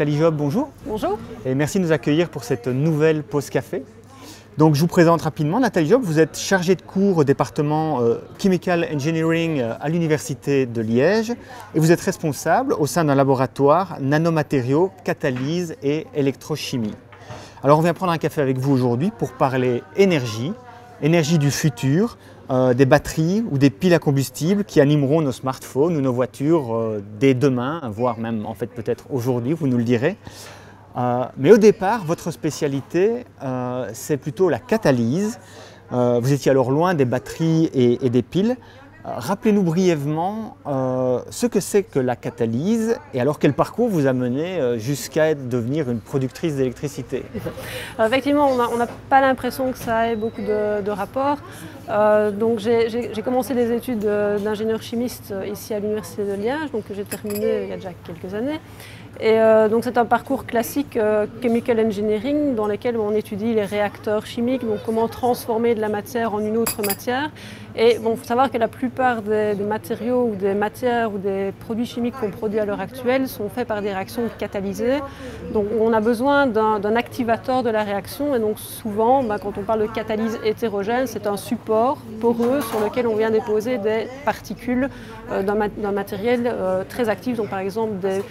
Nathalie Job, bonjour. Bonjour. Et merci de nous accueillir pour cette nouvelle pause café. Donc je vous présente rapidement, Nathalie Job, vous êtes chargée de cours au département Chemical Engineering à l'Université de Liège et vous êtes responsable au sein d'un laboratoire nanomatériaux, catalyse et électrochimie. Alors on vient prendre un café avec vous aujourd'hui pour parler énergie du futur, des batteries ou des piles à combustible qui animeront nos smartphones ou nos voitures dès demain, voire même en fait peut-être aujourd'hui, vous nous le direz. Mais au départ, votre spécialité, c'est plutôt la catalyse. Vous étiez alors loin des batteries et des piles. Rappelez-nous brièvement ce que c'est que la catalyse et alors quel parcours vous a mené jusqu'à devenir une productrice d'électricité. Effectivement, on n'a pas l'impression que ça ait beaucoup de rapports. Donc j'ai commencé des études d'ingénieur chimiste ici à l'Université de Liège, donc que j'ai terminé il y a déjà quelques années. Et donc c'est un parcours classique chemical engineering dans lequel on étudie les réacteurs chimiques, donc comment transformer de la matière en une autre matière. Et bon, il faut savoir que la plupart des matériaux ou des matières ou des produits chimiques qu'on produit à l'heure actuelle sont faits par des réactions catalysées. Donc on a besoin d'un activateur de la réaction et donc souvent quand on parle de catalyse hétérogène, c'est un support poreux sur lequel on vient déposer des particules d'un matériel très actif, donc par exemple des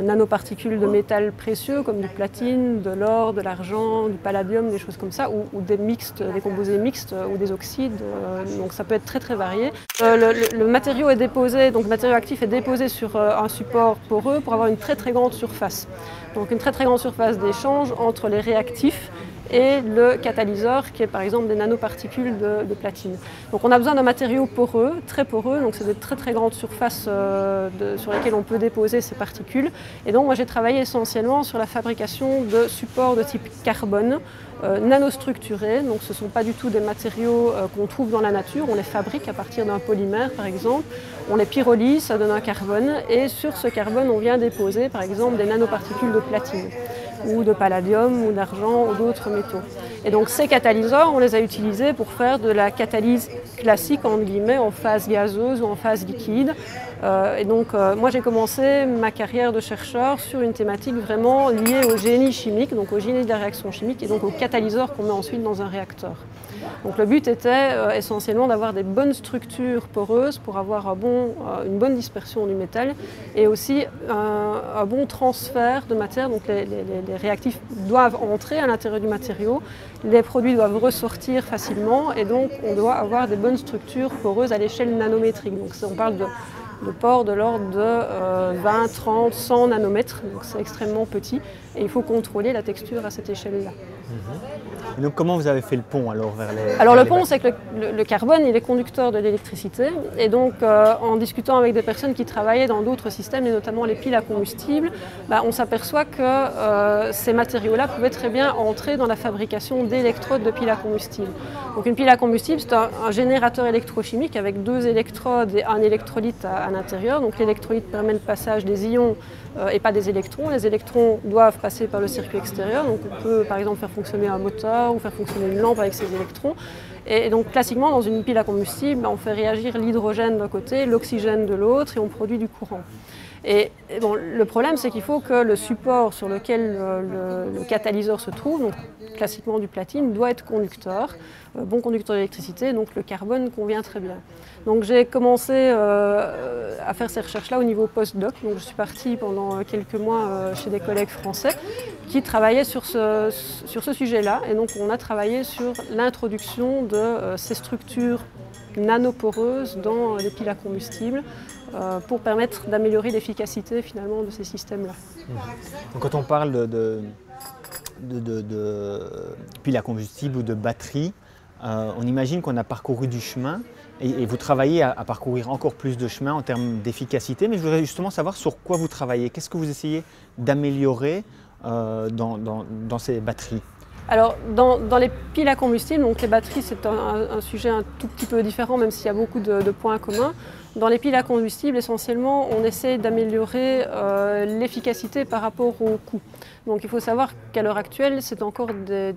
nanoparticules de métal précieux comme du platine, de l'or, de l'argent, du palladium, des choses comme ça, ou des mixtes, des composés mixtes ou des oxydes. Donc ça peut être très varié. Le matériau est déposé, donc le matériau actif est déposé sur un support poreux pour avoir une très grande surface. Donc une très grande surface d'échange entre les réactifs et le catalyseur qui est par exemple des nanoparticules de platine. Donc on a besoin d'un matériau poreux, très poreux, donc c'est des très grandes surfaces sur lesquelles on peut déposer ces particules. Et donc moi j'ai travaillé essentiellement sur la fabrication de supports de type carbone, nanostructurés, donc ce ne sont pas du tout des matériaux qu'on trouve dans la nature, on les fabrique à partir d'un polymère par exemple, on les pyrolyse, ça donne un carbone et sur ce carbone on vient déposer par exemple des nanoparticules de platine ou de palladium ou d'argent ou d'autres métaux. Et donc ces catalyseurs, on les a utilisés pour faire de la catalyse classique entre guillemets en phase gazeuse ou en phase liquide. Et donc moi j'ai commencé ma carrière de chercheur sur une thématique vraiment liée au génie chimique, donc au génie de la réaction chimique et donc aux catalyseurs qu'on met ensuite dans un réacteur. Donc le but était essentiellement d'avoir des bonnes structures poreuses pour avoir une bonne dispersion du métal et aussi un bon transfert de matière. Donc les réactifs doivent entrer à l'intérieur du matériau, les produits doivent ressortir facilement et donc on doit avoir des bonnes structures poreuses à l'échelle nanométrique. Donc on parle de pores de l'ordre de 20, 30, 100 nanomètres, donc c'est extrêmement petit et il faut contrôler la texture à cette échelle-là. Et donc comment vous avez fait le pont alors vers les... Alors le pont, c'est que le carbone il est conducteur de l'électricité et donc en discutant avec des personnes qui travaillaient dans d'autres systèmes et notamment les piles à combustible, on s'aperçoit que ces matériaux-là pouvaient très bien entrer dans la fabrication d'électrodes de piles à combustible. Donc une pile à combustible c'est un générateur électrochimique avec deux électrodes et un électrolyte à l'intérieur. Donc l'électrolyte permet le passage des ions et pas des électrons. Les électrons doivent passer par le circuit extérieur, donc on peut par exemple faire fonctionner un moteur ou faire fonctionner une lampe avec ces électrons. Et donc classiquement dans une pile à combustible, on fait réagir l'hydrogène d'un côté, l'oxygène de l'autre et on produit du courant. Et bon, le problème c'est qu'il faut que le support sur lequel le catalyseur se trouve, donc classiquement du platine, doit être conducteur, bon conducteur d'électricité, donc le carbone convient très bien. Donc j'ai commencé à faire ces recherches-là au niveau post-doc, donc je suis partie pendant quelques mois chez des collègues français qui travaillaient sur ce sujet-là et donc on a travaillé sur l'introduction de ces structures nanoporeuses dans les piles à combustible pour permettre d'améliorer l'efficacité finalement de ces systèmes-là. Donc quand on parle de piles à combustible ou de batteries, on imagine qu'on a parcouru du chemin et vous travaillez à parcourir encore plus de chemin en termes d'efficacité, mais je voudrais justement savoir sur quoi vous travaillez. Qu'est-ce que vous essayez d'améliorer dans ces batteries ? Alors, dans les piles à combustible, donc les batteries, c'est un sujet un tout petit peu différent, même s'il y a beaucoup de points communs. Dans les piles à combustible, essentiellement, on essaie d'améliorer l'efficacité par rapport au coût. Donc il faut savoir qu'à l'heure actuelle, c'est encore des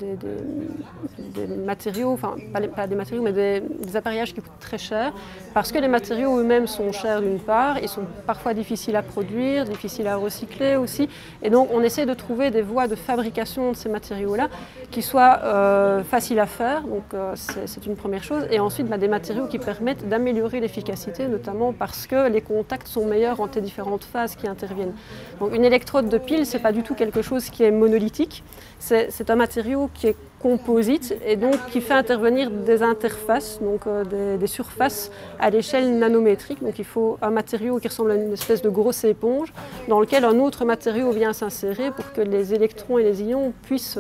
matériaux, enfin pas des matériaux, mais des appareillages qui coûtent très cher, parce que les matériaux eux-mêmes sont chers d'une part, ils sont parfois difficiles à produire, difficiles à recycler aussi, et donc on essaie de trouver des voies de fabrication de ces matériaux-là qui soient faciles à faire, donc c'est une première chose, et ensuite des matériaux qui permettent d'améliorer l'efficacité, notamment parce que les contacts sont meilleurs entre les différentes phases qui interviennent. Donc une électrode de pile, c'est pas du tout quelque chose qui est monolithique, c'est un matériau qui est composite et donc qui fait intervenir des interfaces, donc des surfaces à l'échelle nanométrique. Donc il faut un matériau qui ressemble à une espèce de grosse éponge dans lequel un autre matériau vient s'insérer pour que les électrons et les ions puissent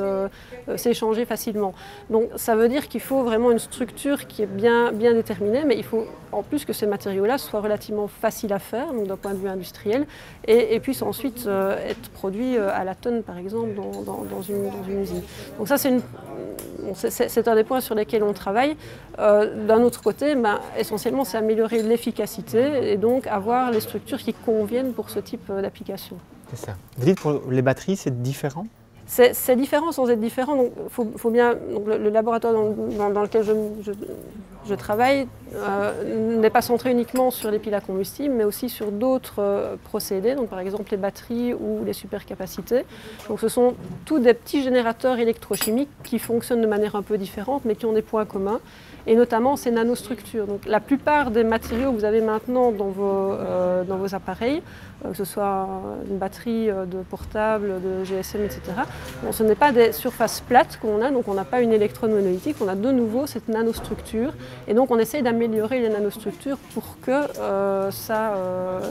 s'échanger facilement. Donc ça veut dire qu'il faut vraiment une structure qui est bien déterminée, mais il faut en plus que ces matériaux-là soient relativement faciles à faire, donc d'un point de vue industriel, et puissent ensuite être produits à la tonne, par exemple, dans une usine. Donc ça, c'est un des points sur lesquels on travaille. D'un autre côté, essentiellement, c'est améliorer l'efficacité et donc avoir les structures qui conviennent pour ce type d'application. C'est ça. Vous dites pour les batteries, c'est différent ? C'est différent sans être différent. Donc, faut bien, donc le laboratoire dans lequel je travaille n'est pas centré uniquement sur les piles à combustible, mais aussi sur d'autres procédés, donc par exemple les batteries ou les supercapacités. Donc ce sont tous des petits générateurs électrochimiques qui fonctionnent de manière un peu différente, mais qui ont des points communs, et notamment ces nanostructures. Donc la plupart des matériaux que vous avez maintenant dans vos appareils, que ce soit une batterie de portable, de GSM, etc., bon, ce n'est pas des surfaces plates qu'on a, donc on n'a pas une électrode monolithique, on a de nouveau cette nanostructure, et donc on essaye d'améliorer les nanostructures pour que ça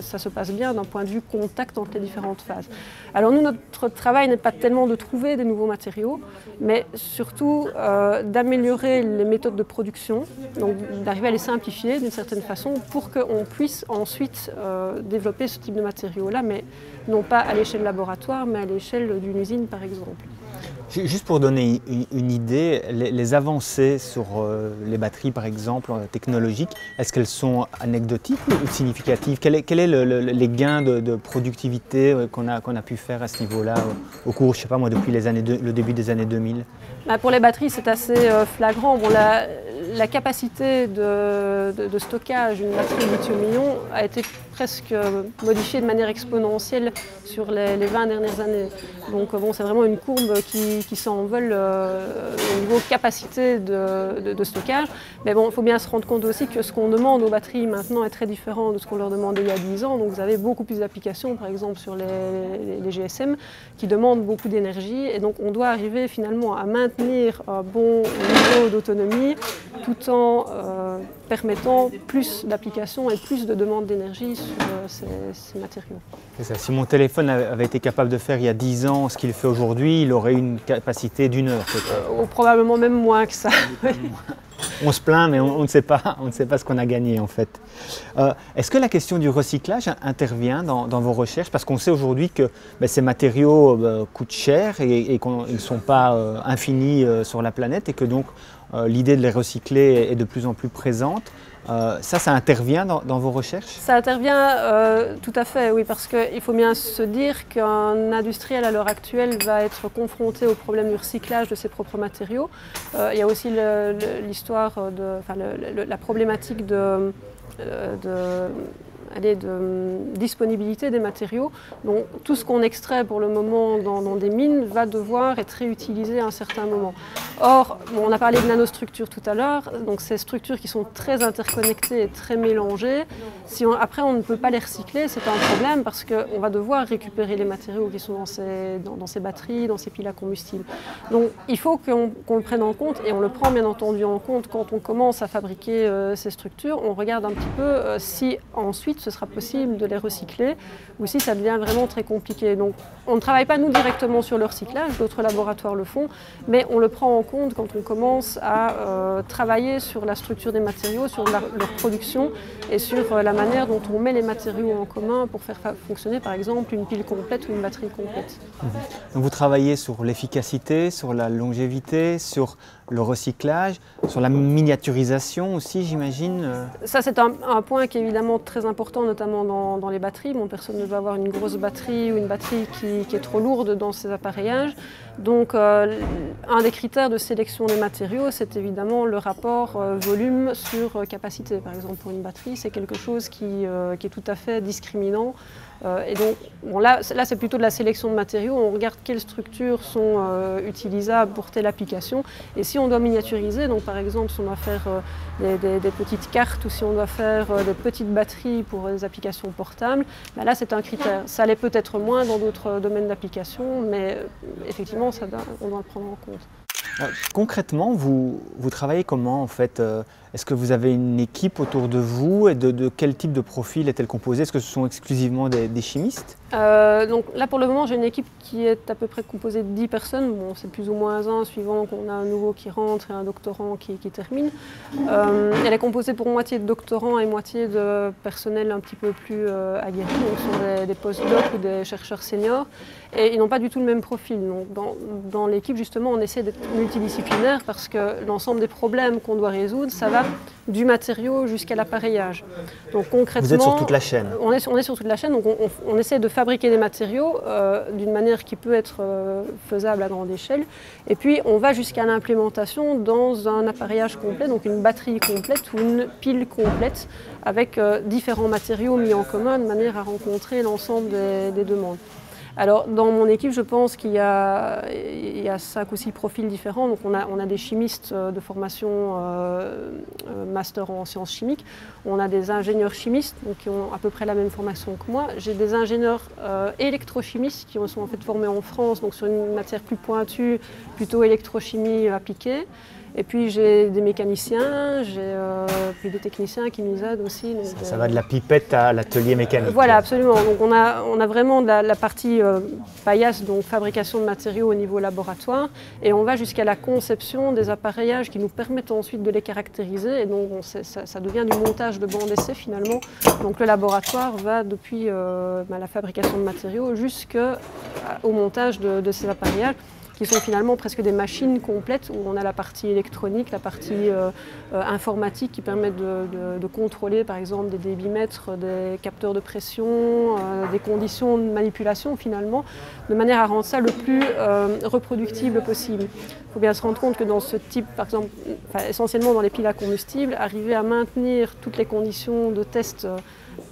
se passe bien d'un point de vue contact entre les différentes phases. Alors nous, notre travail n'est pas tellement de trouver des nouveaux matériaux, mais surtout d'améliorer les méthodes de production, donc d'arriver à les simplifier d'une certaine façon pour qu'on puisse ensuite développer ce type de matériaux-là, mais non pas à l'échelle laboratoire, mais à l'échelle d'une usine par exemple. Juste pour donner une idée, les avancées sur les batteries par exemple technologiques, est-ce qu'elles sont anecdotiques ou significatives? Quel est les gains de productivité qu'on a pu faire à ce niveau-là au cours, je sais pas moi, depuis le début des années 2000? Pour les batteries, c'est assez flagrant. Bon, la capacité de stockage d'une batterie lithium-ion a été presque modifiée de manière exponentielle sur les 20 dernières années. Donc bon, c'est vraiment une courbe qui s'envole au niveau capacité de stockage. Mais bon, il faut bien se rendre compte aussi que ce qu'on demande aux batteries maintenant est très différent de ce qu'on leur demandait il y a 10 ans. Donc vous avez beaucoup plus d'applications, par exemple sur les GSM, qui demandent beaucoup d'énergie. Et donc on doit arriver finalement à maintenir un bon niveau d'autonomie tout en permettant plus d'applications et plus de demandes d'énergie sur ces matériaux. C'est ça. Si mon téléphone avait été capable de faire il y a 10 ans ce qu'il fait aujourd'hui, il aurait une capacité d'1 heure peut-être. Probablement même moins que ça. On se plaint, mais on ne sait pas ce qu'on a gagné en fait. Est-ce que la question du recyclage intervient dans vos recherches? Parce qu'on sait aujourd'hui que ces matériaux coûtent cher et qu'ils ne sont pas infinis sur la planète et que donc l'idée de les recycler est de plus en plus présente. Ça intervient dans vos recherches? Ça intervient tout à fait, oui, parce qu'il faut bien se dire qu'un industriel à l'heure actuelle va être confronté au problème du recyclage de ses propres matériaux. Il y a aussi l'histoire la problématique de disponibilité des matériaux. Donc tout ce qu'on extrait pour le moment dans des mines va devoir être réutilisé à un certain moment. Or, on a parlé de nanostructures tout à l'heure, donc ces structures qui sont très interconnectées et très mélangées, après on ne peut pas les recycler, c'est un problème parce qu'on va devoir récupérer les matériaux qui sont dans ces batteries, dans ces piles à combustible. Donc il faut qu'on le prenne en compte, et on le prend bien entendu en compte quand on commence à fabriquer ces structures. On regarde un petit peu si ensuite ce sera possible de les recycler ou si ça devient vraiment très compliqué. Donc on ne travaille pas nous directement sur le recyclage, d'autres laboratoires le font, mais on le prend en compte quand on commence à travailler sur la structure des matériaux, sur leur production et sur la manière dont on met les matériaux en commun pour faire fonctionner par exemple une pile complète ou une batterie complète. Donc vous travaillez sur l'efficacité, sur la longévité, sur le recyclage, sur la miniaturisation aussi, j'imagine. Ça, c'est un point qui est évidemment très important, notamment dans les batteries. Bon, personne ne veut avoir une grosse batterie ou une batterie qui est trop lourde dans ses appareillages. Donc, un des critères de sélection des matériaux, c'est évidemment le rapport volume sur capacité. Par exemple, pour une batterie, c'est quelque chose qui est tout à fait discriminant. Et donc, bon, là c'est plutôt de la sélection de matériaux. On regarde quelles structures sont utilisables pour telle application. Et si on doit miniaturiser, donc par exemple, si on doit faire des petites cartes ou si on doit faire des petites batteries pour des applications portables, ben là, c'est un critère. Ça l'est peut-être moins dans d'autres domaines d'application, mais effectivement, on doit le prendre en compte. Concrètement, vous travaillez comment en fait? Est-ce que vous avez une équipe autour de vous et de quel type de profil est-elle composée? Est-ce que ce sont exclusivement des chimistes? Donc là pour le moment j'ai une équipe qui est à peu près composée de 10 personnes, bon, c'est plus ou moins un suivant qu'on a un nouveau qui rentre et un doctorant qui termine. Elle est composée pour moitié de doctorants et moitié de personnel un petit peu plus aguerri, donc ce sont des post-docs ou des chercheurs seniors et ils n'ont pas du tout le même profil. Donc dans l'équipe justement on essaie d'être multidisciplinaire parce que l'ensemble des problèmes qu'on doit résoudre ça va du matériau jusqu'à l'appareillage. Donc concrètement, vous êtes sur toute la chaîne. On est sur toute la chaîne, donc on essaie de fabriquer des matériaux d'une manière qui peut être faisable à grande échelle. Et puis on va jusqu'à l'implémentation dans un appareillage complet, donc une batterie complète ou une pile complète avec différents matériaux mis en commun de manière à rencontrer l'ensemble des demandes. Alors dans mon équipe, je pense qu'il y a 5 ou 6 profils différents. Donc on a des chimistes de formation master en sciences chimiques. On a des ingénieurs chimistes donc, qui ont à peu près la même formation que moi. J'ai des ingénieurs électrochimistes qui sont en fait formés en France, donc sur une matière plus pointue, plutôt électrochimie appliquée. Et puis j'ai des mécaniciens, j'ai puis des techniciens qui nous aident aussi. Donc, ça va de la pipette à l'atelier mécanique. Voilà, absolument. Donc on a vraiment la partie paillasse, donc fabrication de matériaux au niveau laboratoire, et on va jusqu'à la conception des appareillages qui nous permettent ensuite de les caractériser. Et donc ça devient du montage de bancs d'essai finalement. Donc le laboratoire va depuis la fabrication de matériaux jusqu'au montage de ces appareillages, qui sont finalement presque des machines complètes où on a la partie électronique, la partie informatique qui permet de contrôler par exemple des débitmètres, des capteurs de pression, des conditions de manipulation finalement, de manière à rendre ça le plus reproductible possible. Il faut bien se rendre compte que dans ce type, par exemple, essentiellement dans les piles à combustible, arriver à maintenir toutes les conditions de test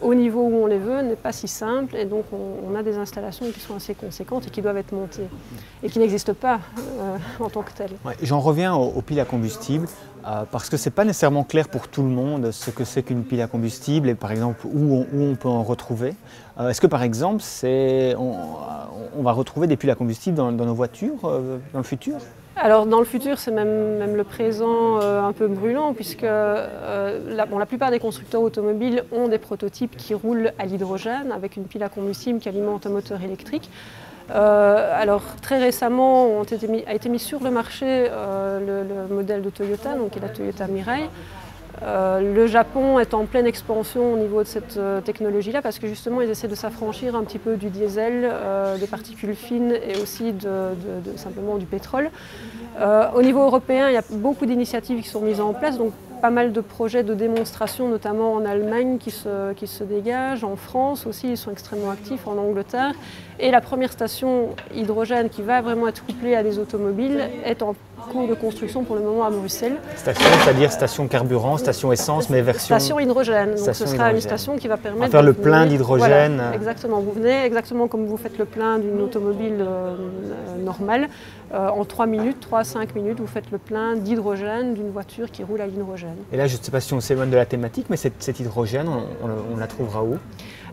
au niveau où on les veut n'est pas si simple et donc on a des installations qui sont assez conséquentes et qui doivent être montées et qui n'existent pas en tant que telles. Ouais, j'en reviens aux piles à combustible parce que ce n'est pas nécessairement clair pour tout le monde ce que c'est qu'une pile à combustible et par exemple où on peut en retrouver. Est-ce que par exemple on va retrouver des piles à combustible dans nos voitures dans le futur? Alors dans le futur, c'est même le présent un peu brûlant puisque la plupart des constructeurs automobiles ont des prototypes qui roulent à l'hydrogène avec une pile à combustible qui alimente un moteur électrique. Alors très récemment a été mis sur le marché le modèle de Toyota, donc qui est la Toyota Mirai. Le Japon est en pleine expansion au niveau de cette technologie-là parce que justement ils essaient de s'affranchir un petit peu du diesel, des particules fines et aussi simplement du pétrole. Au niveau européen, il y a beaucoup d'initiatives qui sont mises en place, donc pas mal de projets de démonstration, notamment en Allemagne qui se dégagent, en France aussi, ils sont extrêmement actifs, en Angleterre. Et la première station hydrogène qui va vraiment être couplée à des automobiles est en cours de construction pour le moment à Bruxelles. Station, c'est-à-dire station carburant, station essence, mais version... Station hydrogène. Donc ce sera une station qui va permettre... de faire le plein d'hydrogène. Voilà, exactement. Vous venez exactement comme vous faites le plein d'une automobile normale. En 3 à 5 minutes, vous faites le plein d'hydrogène d'une voiture qui roule à l'hydrogène. Et là, je ne sais pas si on s'éloigne de la thématique, mais cet hydrogène, on la trouvera où?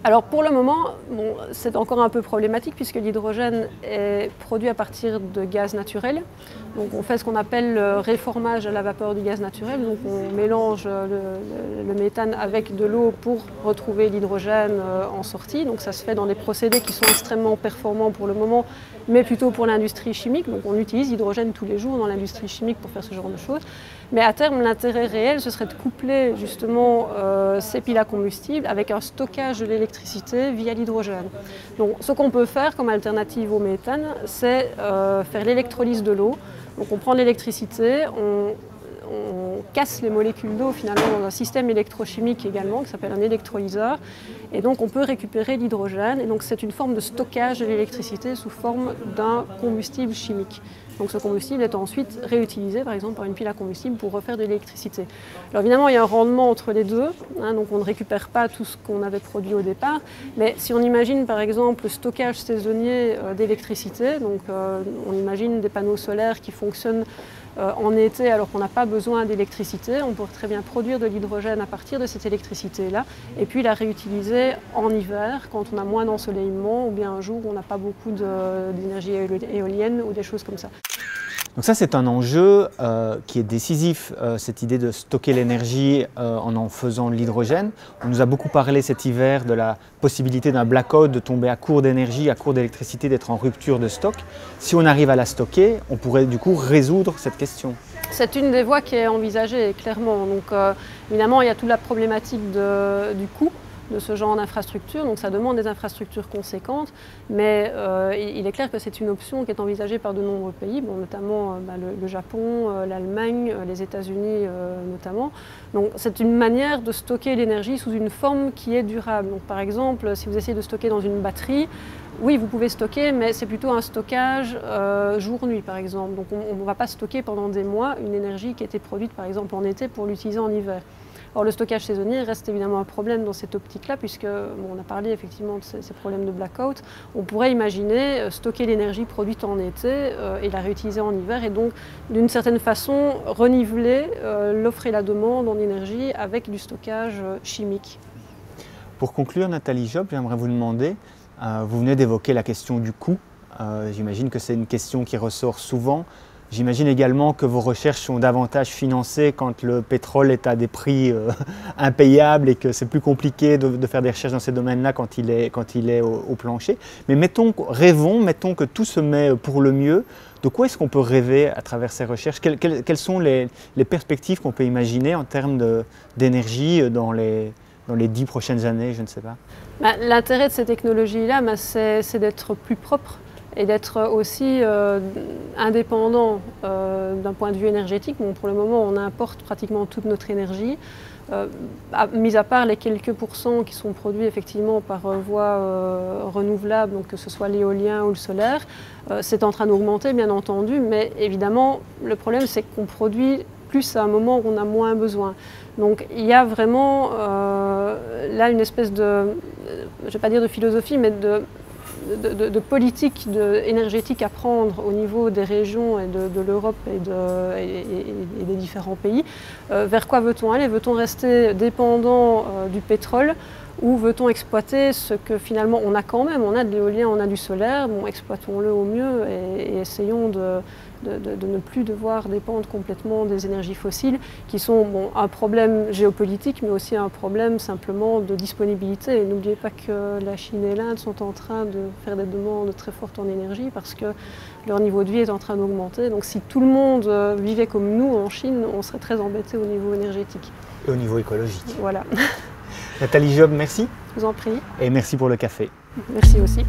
Alors pour le moment, c'est encore un peu problématique puisque l'hydrogène est produit à partir de gaz naturel. Donc on fait ce qu'on appelle le réformage à la vapeur du gaz naturel. Donc on mélange le méthane avec de l'eau pour retrouver l'hydrogène en sortie. Donc ça se fait dans des procédés qui sont extrêmement performants pour le moment, mais plutôt pour l'industrie chimique. Donc on utilise l'hydrogène tous les jours dans l'industrie chimique pour faire ce genre de choses. Mais à terme, l'intérêt réel, ce serait de coupler justement ces piles à combustible avec un stockage de l'électricité l'électricité via l'hydrogène. Donc ce qu'on peut faire comme alternative au méthane, c'est faire l'électrolyse de l'eau. Donc on prend l'électricité, on casse les molécules d'eau finalement dans un système électrochimique également qui s'appelle un électrolyseur, et donc on peut récupérer l'hydrogène, et donc c'est une forme de stockage de l'électricité sous forme d'un combustible chimique. Donc ce combustible est ensuite réutilisé par exemple par une pile à combustible pour refaire de l'électricité. Alors évidemment il y a un rendement entre les deux, donc on ne récupère pas tout ce qu'on avait produit au départ, mais si on imagine par exemple le stockage saisonnier d'électricité, donc on imagine des panneaux solaires qui fonctionnent en été alors qu'on n'a pas besoin d'électricité, on pourrait très bien produire de l'hydrogène à partir de cette électricité-là et puis la réutiliser en hiver quand on a moins d'ensoleillement ou bien un jour où on n'a pas beaucoup d'énergie éolienne ou des choses comme ça. Donc ça c'est un enjeu qui est décisif, cette idée de stocker l'énergie en faisant de l'hydrogène. On nous a beaucoup parlé cet hiver de la possibilité d'un blackout, de tomber à court d'énergie, à court d'électricité, d'être en rupture de stock. Si on arrive à la stocker, on pourrait du coup résoudre cette question. C'est une des voies qui est envisagée clairement. Donc évidemment il y a toute la problématique du coût de ce genre d'infrastructure, donc ça demande des infrastructures conséquentes, mais il est clair que c'est une option qui est envisagée par de nombreux pays, notamment le Japon, l'Allemagne, les États-Unis notamment. Donc c'est une manière de stocker l'énergie sous une forme qui est durable. Donc, par exemple, si vous essayez de stocker dans une batterie, oui, vous pouvez stocker, mais c'est plutôt un stockage jour-nuit, par exemple. Donc on ne va pas stocker pendant des mois une énergie qui a été produite, par exemple, en été pour l'utiliser en hiver. Or, le stockage saisonnier reste évidemment un problème dans cette optique-là, puisque on a parlé effectivement de ces problèmes de blackout. On pourrait imaginer stocker l'énergie produite en été et la réutiliser en hiver, et donc d'une certaine façon reniveler l'offre et la demande en énergie avec du stockage chimique. Pour conclure, Nathalie Job, j'aimerais vous demander, vous venez d'évoquer la question du coût. J'imagine que c'est une question qui ressort souvent. J'imagine également que vos recherches sont davantage financées quand le pétrole est à des prix impayables et que c'est plus compliqué de faire des recherches dans ces domaines-là quand il est au plancher. Mais rêvons, mettons que tout se met pour le mieux. De quoi est-ce qu'on peut rêver à travers ces recherches? Quelles sont les perspectives qu'on peut imaginer en termes d'énergie dans les 10 prochaines années, je ne sais pas? L'intérêt de ces technologies-là, c'est d'être plus propre et d'être aussi indépendant d'un point de vue énergétique. Bon, pour le moment, on importe pratiquement toute notre énergie, mis à part les quelques pourcents qui sont produits effectivement par voie renouvelable, donc que ce soit l'éolien ou le solaire. C'est en train d'augmenter, bien entendu, mais évidemment, le problème, c'est qu'on produit plus à un moment où on a moins besoin. Donc il y a vraiment là une espèce de, je ne vais pas dire de philosophie, mais de politique énergétique à prendre au niveau des régions et de l'Europe et des différents pays. Vers quoi veut-on aller? Veut-on rester dépendant du pétrole, ou veut-on exploiter ce que finalement on a quand même? On a de l'éolien, on a du solaire, bon, exploitons-le au mieux et essayons de ne plus devoir dépendre complètement des énergies fossiles qui sont un problème géopolitique, mais aussi un problème simplement de disponibilité. Et n'oubliez pas que la Chine et l'Inde sont en train de faire des demandes très fortes en énergie parce que leur niveau de vie est en train d'augmenter. Donc si tout le monde vivait comme nous en Chine, on serait très embêté au niveau énergétique. Et au niveau écologique. Voilà. Nathalie Job, merci. Je vous en prie. Et merci pour le café. Merci aussi.